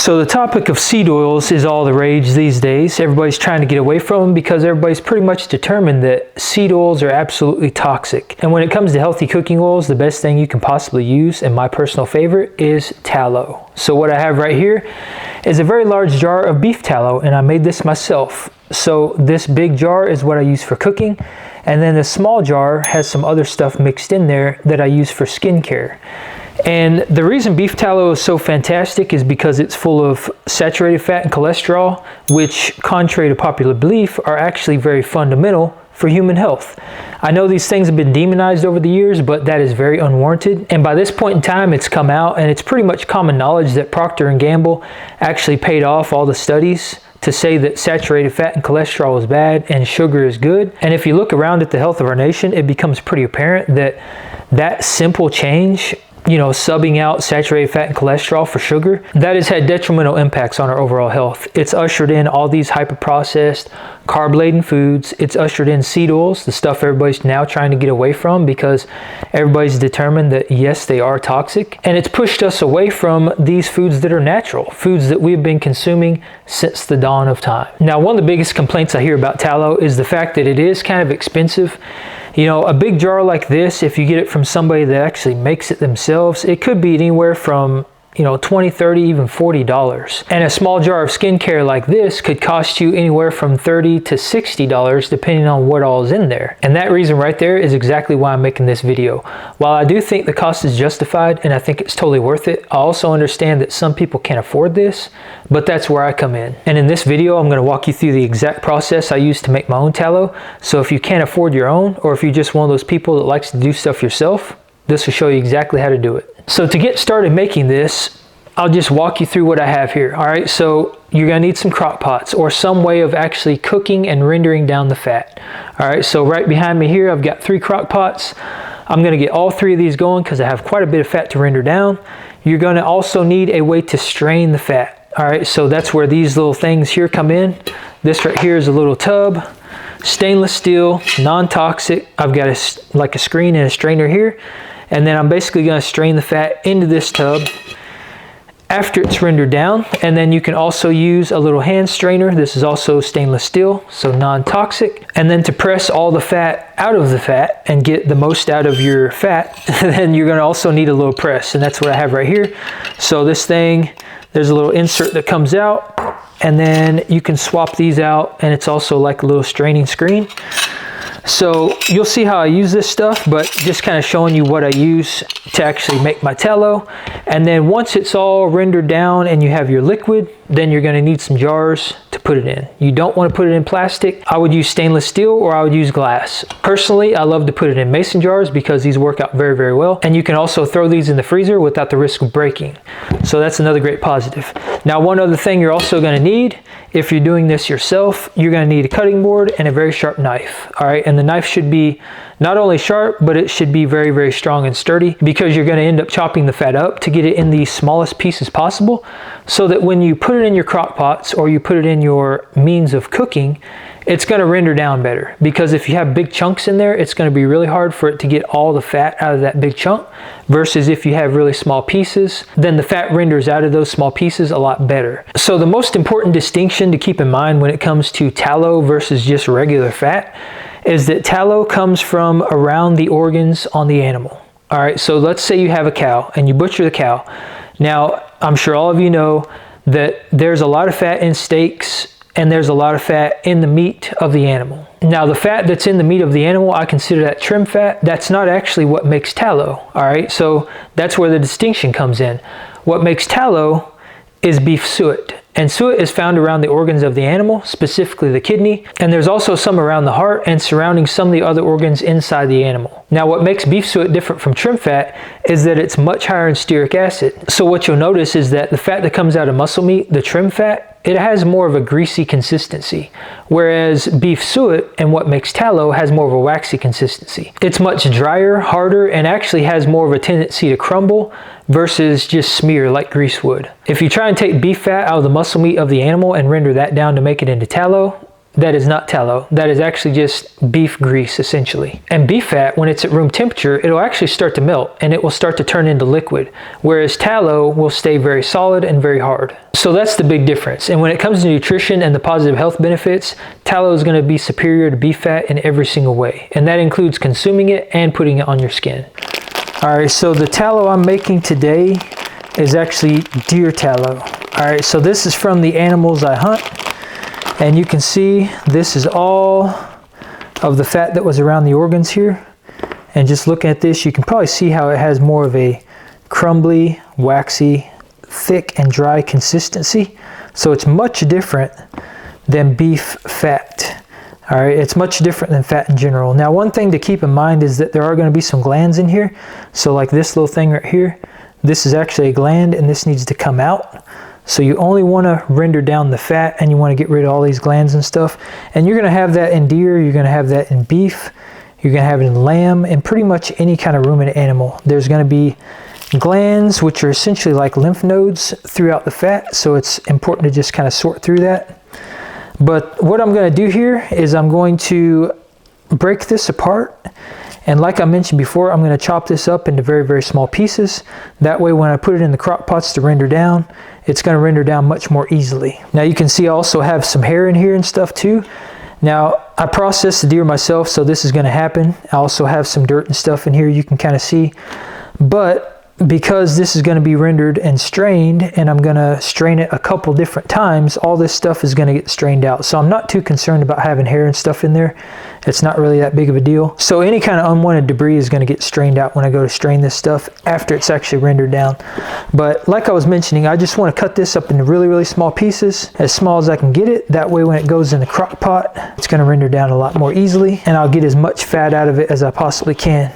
So the topic of seed oils is all the rage these days. Everybody's trying to get away from them because everybody's pretty much determined that seed oils are absolutely toxic. And when it comes to healthy cooking oils, the best thing you can possibly use, and my personal favorite, is tallow. So what I have right here is a very large jar of beef tallow, and I made this myself. So this big jar is what I use for cooking, and then the small jar has some other stuff mixed in there that I use for skincare. And the reason beef tallow is so fantastic is because it's full of saturated fat and cholesterol, which, contrary to popular belief, are actually very fundamental for human health. I know these things have been demonized over the years, but that is very unwarranted. And by this point in time, it's come out, and it's pretty much common knowledge that Procter & Gamble actually paid off all the studies to say that saturated fat and cholesterol is bad and sugar is good. And if you look around at the health of our nation, it becomes pretty apparent that that simple change, subbing out saturated fat and cholesterol for sugar, that has had detrimental impacts on our overall health. It's ushered in all these hyper-processed, carb-laden foods. It's ushered in seed oils, the stuff everybody's now trying to get away from because everybody's determined that, yes, they are toxic. And it's pushed us away from these foods that are natural, foods that we've been consuming since the dawn of time. Now, one of the biggest complaints I hear about tallow is the fact that it is kind of expensive. A big jar like this, if you get it from somebody that actually makes it themselves, it could be anywhere from $20, $30, even $40. And a small jar of skincare like this could cost you anywhere from $30 to $60, depending on what all is in there. And that reason right there is exactly why I'm making this video. While I do think the cost is justified and I think it's totally worth it, I also understand that some people can't afford this, but that's where I come in. And in this video, I'm going to walk you through the exact process I use to make my own tallow. So if you can't afford your own, or if you're just one of those people that likes to do stuff yourself, this will show you exactly how to do it. So to get started making this, I'll just walk you through what I have here. All right, so you're gonna need some crock pots or some way of actually cooking and rendering down the fat. All right, so right behind me here, I've got 3 crock pots. I'm gonna get all 3 of these going because I have quite a bit of fat to render down. You're gonna also need a way to strain the fat. All right, so that's where these little things here come in. This right here is a little tub, stainless steel, non-toxic. I've got a screen and a strainer here. And then I'm basically going to strain the fat into this tub after it's rendered down. And then you can also use a little hand strainer. This is also stainless steel, so non-toxic. And then to press all the fat out of the fat and get the most out of your fat, then you're going to also need a little press. And that's what I have right here. So this thing, there's a little insert that comes out, and then you can swap these out, and it's also like a little straining screen. So you'll see how I use this stuff, but just kind of showing you what I use to actually make my tallow. And then once it's all rendered down and you have your liquid, then you're going to need some jars to put it in. You don't want to put it in plastic. I would use stainless steel or I would use glass. Personally, I love to put it in mason jars because these work out very, very well. And you can also throw these in the freezer without the risk of breaking. So that's another great positive. Now, one other thing you're also going to need, if you're doing this yourself, you're going to need a cutting board and a very sharp knife. All right, and the knife should be not only sharp, but it should be very, very strong and sturdy because you're going to end up chopping the fat up to get it in the smallest pieces possible so that when you put it in your crock pots or you put it in your means of cooking, it's going to render down better. Because if you have big chunks in there, it's going to be really hard for it to get all the fat out of that big chunk, versus if you have really small pieces, then the fat renders out of those small pieces a lot better. So the most important distinction to keep in mind when it comes to tallow versus just regular fat is that tallow comes from around the organs on the animal. All right, so let's say you have a cow and you butcher the cow. Now, I'm sure all of you know that there's a lot of fat in steaks and there's a lot of fat in the meat of the animal. Now, the fat that's in the meat of the animal, I consider that trim fat. That's not actually what makes tallow, all right? So that's where the distinction comes in. What makes tallow is beef suet. And suet is found around the organs of the animal, specifically the kidney, and there's also some around the heart and surrounding some of the other organs inside the animal. Now, what makes beef suet different from trim fat is that it's much higher in stearic acid. So what you'll notice is that the fat that comes out of muscle meat, the trim fat, it has more of a greasy consistency, whereas beef suet and what makes tallow has more of a waxy consistency. It's much drier, harder, and actually has more of a tendency to crumble versus just smear like grease would. If you try and take beef fat out of the muscle meat of the animal and render that down to make it into tallow, That is not tallow. That is actually just beef grease, essentially. And beef fat, when it's at room temperature, it'll actually start to melt and it will start to turn into liquid, whereas tallow will stay very solid and very hard. So that's the big difference. And when it comes to nutrition and the positive health benefits, tallow is going to be superior to beef fat in every single way. And that includes consuming it and putting it on your skin. All right, so the tallow I'm making today is actually deer tallow. All right, so this is from the animals I hunt. And you can see this is all of the fat that was around the organs here. And just looking at this, you can probably see how it has more of a crumbly, waxy, thick and dry consistency. So it's much different than beef fat. All right, it's much different than fat in general. Now, one thing to keep in mind is that there are going to be some glands in here. So like this little thing right here, this is actually a gland and this needs to come out. So you only want to render down the fat and you want to get rid of all these glands and stuff. And you're going to have that in deer, you're going to have that in beef, you're going to have it in lamb, and pretty much any kind of ruminant animal. There's going to be glands, which are essentially like lymph nodes throughout the fat. So it's important to just kind of sort through that. But what I'm going to do here is I'm going to break this apart. And like I mentioned before, I'm going to chop this up into very, very small pieces. That way when I put it in the crock pots to render down, it's going to render down much more easily. Now you can see I also have some hair in here and stuff too. Now I processed the deer myself, so this is going to happen. I also have some dirt and stuff in here you can kind of see. But because this is going to be rendered and strained, and I'm going to strain it a couple different times, all this stuff is going to get strained out. So I'm not too concerned about having hair and stuff in there. It's not really that big of a deal. So any kind of unwanted debris is going to get strained out when I go to strain this stuff after it's actually rendered down. But like I was mentioning, I just want to cut this up into really, really small pieces, as small as I can get it. That way when it goes in the crock pot, it's going to render down a lot more easily, and I'll get as much fat out of it as I possibly can.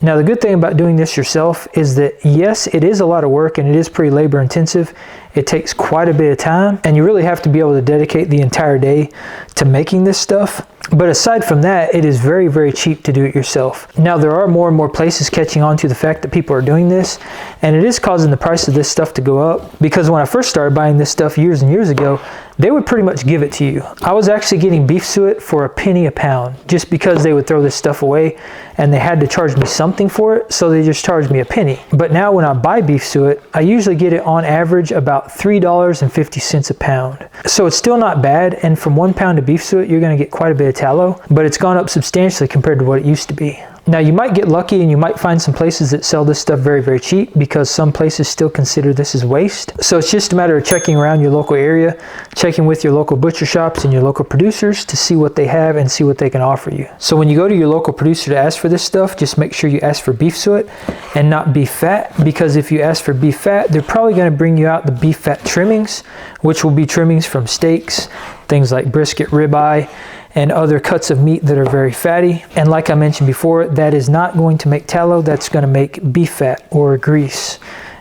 Now the good thing about doing this yourself is that yes, it is a lot of work and it is pretty labor intensive. It takes quite a bit of time and you really have to be able to dedicate the entire day to making this stuff. But aside from that, it is very, very cheap to do it yourself. Now there are more and more places catching on to the fact that people are doing this, and it is causing the price of this stuff to go up, because when I first started buying this stuff years and years ago, they would pretty much give it to you. I was actually getting beef suet for $0.01 a pound just because they would throw this stuff away and they had to charge me something for it, so they just charged me $0.01. But now when I buy beef suet, I usually get it on average about $3.50 a pound. So it's still not bad, and from 1 pound of beef suet, you're going to get quite a bit of tallow, but it's gone up substantially compared to what it used to be. Now you might get lucky and you might find some places that sell this stuff very, very cheap, because some places still consider this as waste. So it's just a matter of checking around your local area, checking with your local butcher shops and your local producers to see what they have and see what they can offer you. So when you go to your local producer to ask for this stuff, just make sure you ask for beef suet and not beef fat, because if you ask for beef fat, they're probably going to bring you out the beef fat trimmings, which will be trimmings from steaks, things like brisket, ribeye, and other cuts of meat that are very fatty. And like I mentioned before, that is not going to make tallow, that's going to make beef fat or grease.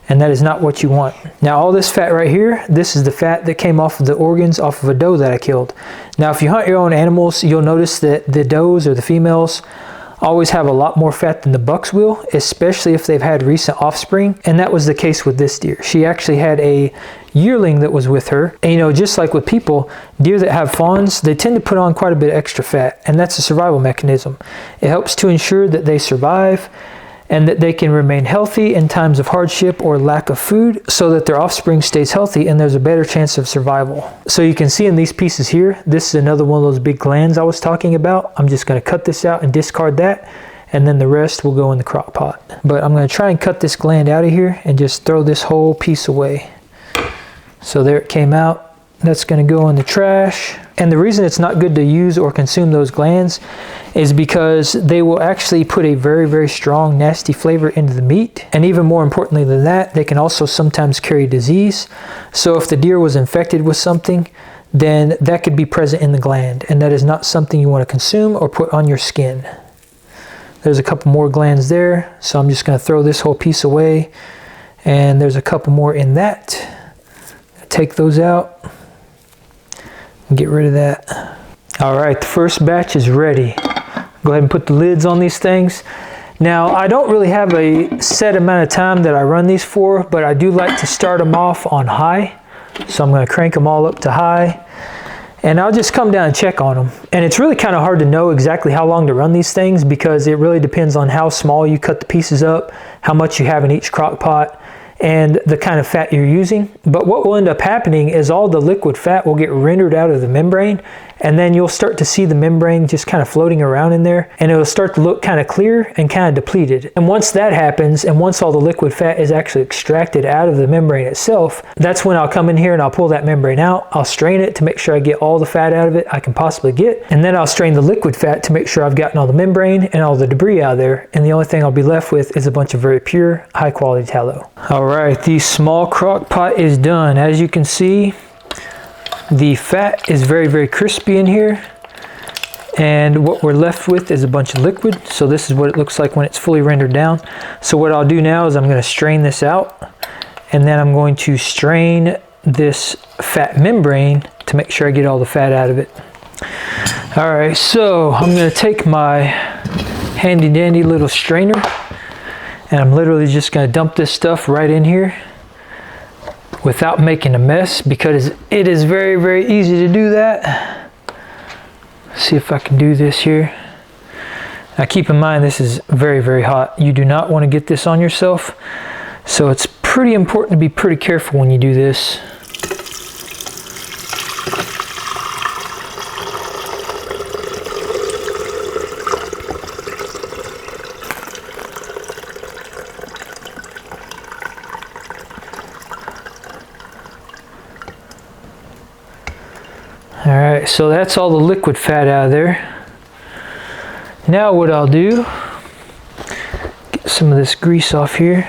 And that is not what you want. Now all this fat right here, this is the fat that came off of the organs off of a doe that I killed. Now if you hunt your own animals, you'll notice that the does or the females always have a lot more fat than the bucks will, especially if they've had recent offspring. And that was the case with this deer. She actually had a yearling that was with her. And you know, just like with people, deer that have fawns, they tend to put on quite a bit of extra fat, and that's a survival mechanism. It helps to ensure that they survive and that they can remain healthy in times of hardship or lack of food, so that their offspring stays healthy and there's a better chance of survival. So you can see in these pieces here, this is another one of those big glands I was talking about. I'm just going to cut this out and discard that, and then the rest will go in the crock pot. But I'm going to try and cut this gland out of here and just throw this whole piece away. So there it came out. That's going to go in the trash. And the reason it's not good to use or consume those glands is because they will actually put a very, very strong, nasty flavor into the meat. And even more importantly than that, they can also sometimes carry disease. So if the deer was infected with something, then that could be present in the gland. And that is not something you want to consume or put on your skin. There's a couple more glands there. So I'm just going to throw this whole piece away. And there's a couple more in that. Take those out. Get rid of that. All right, the first batch is ready. Go ahead and put the lids on these things. Now, I don't really have a set amount of time that I run these for, but I do like to start them off on high. So I'm going to crank them all up to high. and I'll just come down and check on them. And it's really kind of hard to know exactly how long to run these things because it really depends on how small you cut the pieces up, how much you have in each crock pot, and the kind of fat you're using. But what will end up happening is all the liquid fat will get rendered out of the membrane, and then you'll start to see the membrane just kind of floating around in there, and it'll start to look kind of clear and kind of depleted. And once that happens, and once all the liquid fat is actually extracted out of the membrane itself, that's when I'll come in here and I'll pull that membrane out. I'll strain it to make sure I get all the fat out of it I can possibly get, and then I'll strain the liquid fat to make sure I've gotten all the membrane and all the debris out of there, and the only thing I'll be left with is a bunch of very pure, high quality tallow. All right, the small crock pot is done. As you can see, the fat is very, very crispy in here, and what we're left with is a bunch of liquid. So this is what it looks like when it's fully rendered down. So what I'll do now is I'm going to strain this out, and then I'm going to strain this fat membrane to make sure I get all the fat out of it. All right, so I'm going to take my handy dandy little strainer, and I'm literally just going to dump this stuff right in here without making a mess, because it is very, very easy to do that. See if I can do this here. Now keep in mind, this is very, very hot. You do not want to get this on yourself, so it's pretty important to be pretty careful when you do this. All right, so that's all the liquid fat out of there. Now what I'll do, get some of this grease off here,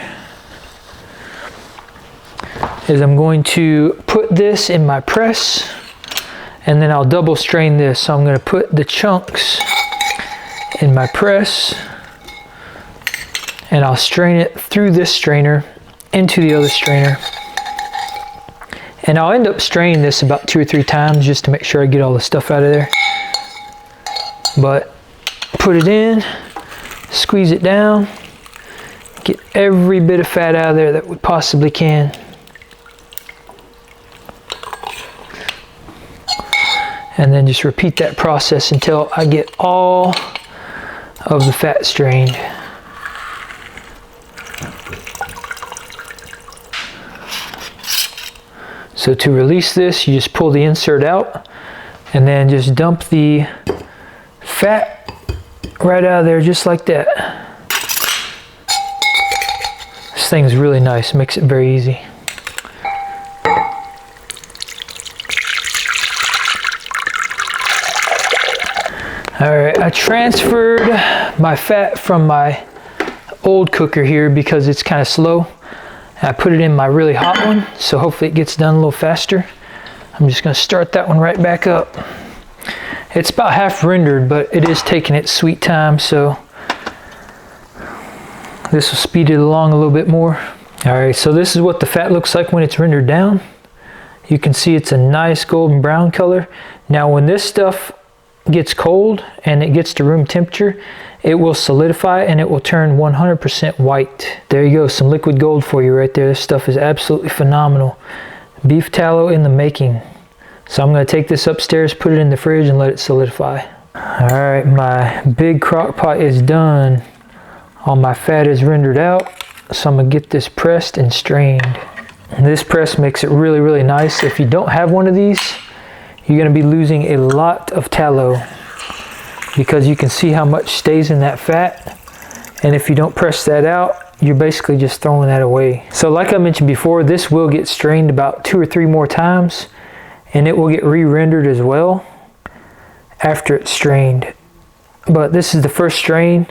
is I'm going to put this in my press, and then I'll double strain this. So I'm going to put the chunks in my press, and I'll strain it through this strainer into the other strainer. And I'll end up straining this about 2 or 3 times just to make sure I get all the stuff out of there. But put it in, squeeze it down, get every bit of fat out of there that we possibly can. And then just repeat that process until I get all of the fat strained. So to release this, you just pull the insert out and then just dump the fat right out of there just like that. This thing's really nice, makes it very easy. Alright, I transferred my fat from my old cooker here because it's kind of slow. I put it in my really hot one, so hopefully it gets done a little faster. I'm just going to start that one right back up. It's about half rendered, but it is taking its sweet time, so this will speed it along a little bit more. Alright, so this is what the fat looks like when it's rendered down. You can see it's a nice golden brown color. Now when this stuff gets cold and it gets to room temperature, it will solidify and it will turn 100% white. There you go, some liquid gold for you right there. This stuff is absolutely phenomenal. Beef tallow in the making. So I'm going to take this upstairs, put it in the fridge, and let it solidify. Alright, my big crock pot is done. All my fat is rendered out, so I'm going to get this pressed and strained. And this press makes it really, really nice. If you don't have one of these, you're going to be losing a lot of tallow, because you can see how much stays in that fat, and if you don't press that out, you're basically just throwing that away. So like I mentioned before, this will get strained about 2 or 3 more times, and it will get re-rendered as well after it's strained. But this is the first strain,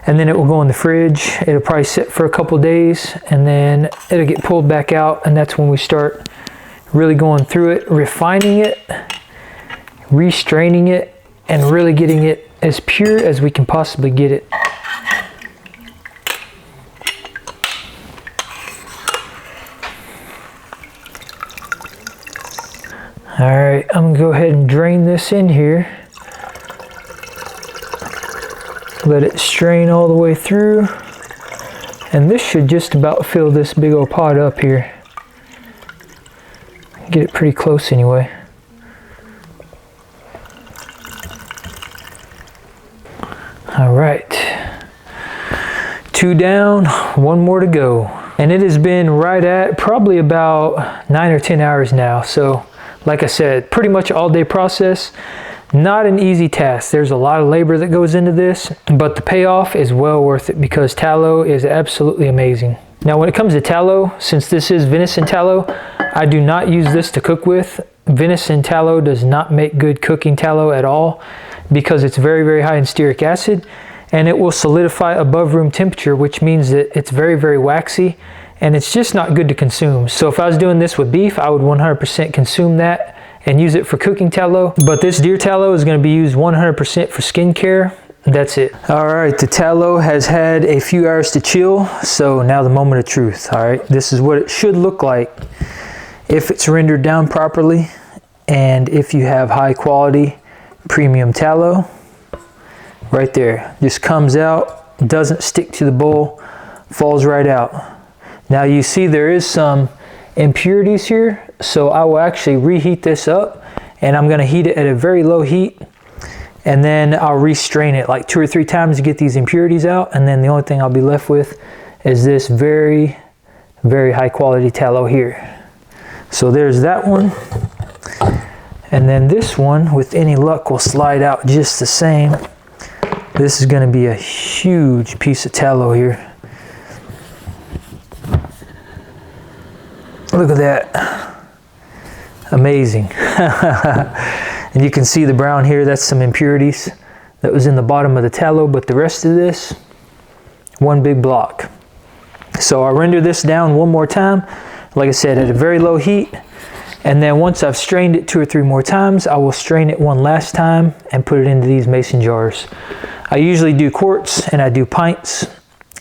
and then it will go in the fridge. It'll probably sit for a couple days, and then it'll get pulled back out, and that's when we start really going through it, refining it, restraining it, and really getting it as pure as we can possibly get it. Alright, I'm going to go ahead and drain this in here. Let it strain all the way through. And this should just about fill this big old pot up here. Get it pretty close anyway. 2 down, 1 more to go. And it has been right at probably about 9 or 10 hours now. So like I said, pretty much all day process. Not an easy task. There's a lot of labor that goes into this, but the payoff is well worth it because tallow is absolutely amazing. Now when it comes to tallow, since this is venison tallow, I do not use this to cook with. Venison tallow does not make good cooking tallow at all because it's very, very high in stearic acid, and it will solidify above room temperature, which means that it's very, very waxy, and it's just not good to consume. So if I was doing this with beef, I would 100% consume that and use it for cooking tallow. But this deer tallow is going to be used 100% for skincare. That's it. All right, the tallow has had a few hours to chill, so now the moment of truth. All right, this is what it should look like if it's rendered down properly, and if you have high quality premium tallow. Right there, just comes out, doesn't stick to the bowl, falls right out. Now you see there is some impurities here, so I will actually reheat this up, and I'm going to heat it at a very low heat, and then I'll restrain it like 2 or 3 times to get these impurities out, and then the only thing I'll be left with is this very, very high quality tallow here. So there's that one, and then this one, with any luck, will slide out just the same. This is going to be a huge piece of tallow here. Look at that. Amazing. And you can see the brown here, that's some impurities that was in the bottom of the tallow, but the rest of this, one big block. So I'll render this down one more time, like I said, at a very low heat, and then once I've strained it 2 or 3 more times, I will strain it one last time and put it into these mason jars. I usually do quarts and I do pints,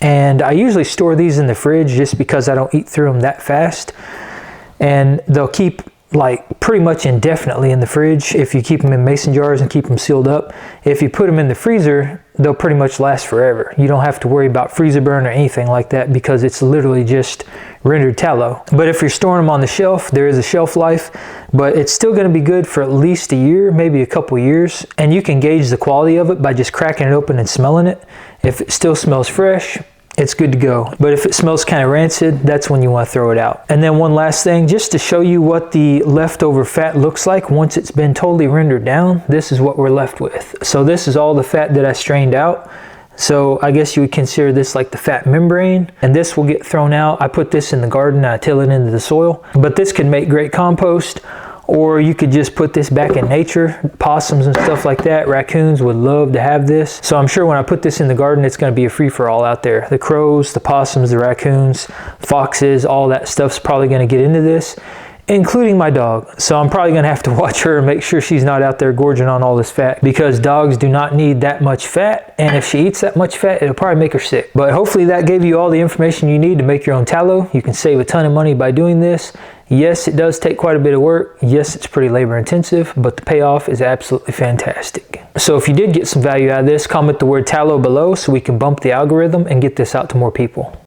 and I usually store these in the fridge just because I don't eat through them that fast, and they'll keep like pretty much indefinitely in the fridge if you keep them in mason jars and keep them sealed up. If you put them in the freezer, they'll pretty much last forever. You don't have to worry about freezer burn or anything like that because it's literally just rendered tallow. But if you're storing them on the shelf, there is a shelf life, but it's still going to be good for at least a year, maybe a couple years, and you can gauge the quality of it by just cracking it open and smelling it. If it still smells fresh, it's good to go. But if it smells kind of rancid, that's when you want to throw it out. And then one last thing, just to show you what the leftover fat looks like once it's been totally rendered down, this is what we're left with. So this is all the fat that I strained out. So I guess you would consider this like the fat membrane, and this will get thrown out. I put this in the garden, I till it into the soil, but this can make great compost, or you could just put this back in nature. Possums and stuff like that, raccoons would love to have this. So I'm sure when I put this in the garden, it's going to be a free-for-all out there. The crows, the possums, the raccoons, foxes, all that stuff's probably going to get into this, including my dog. So I'm probably going to have to watch her and make sure she's not out there gorging on all this fat, because dogs do not need that much fat, and if she eats that much fat, it'll probably make her sick. But hopefully that gave you all the information you need to make your own tallow. You can save a ton of money by doing this. Yes, it does take quite a bit of work. Yes, it's pretty labor intensive, but the payoff is absolutely fantastic. So if you did get some value out of this, comment the word tallow below so we can bump the algorithm and get this out to more people.